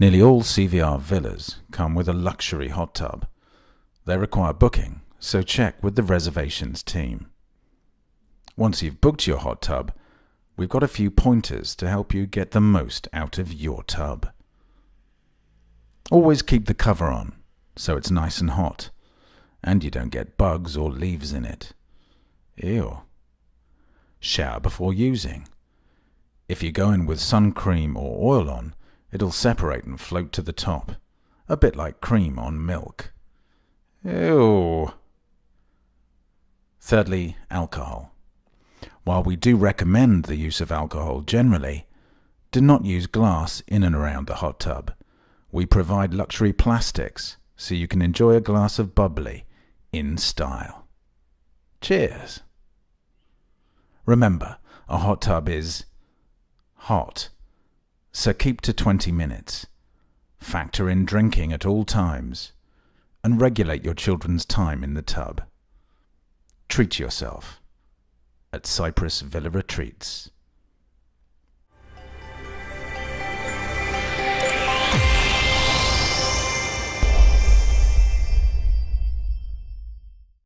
Nearly all CVR villas come with a luxury hot tub. They require booking, so check with the reservations team. Once you've booked your hot tub, we've got a few pointers to help you get the most out of your tub. Always keep the cover on, so it's nice and hot, and you don't get bugs or leaves in it. Ew. Shower before using. If you go in with sun cream or oil on, it'll separate and float to the top, a bit like cream on milk. Ew. Thirdly, alcohol. While we do recommend the use of alcohol generally, do not use glass in and around the hot tub. We provide luxury plastics, so you can enjoy a glass of bubbly in style. Cheers! Remember, a hot tub is hot, so keep to 20 minutes. Factor in drinking at all times, and regulate your children's time in the tub. Treat yourself at Cyprus Villa Retreats.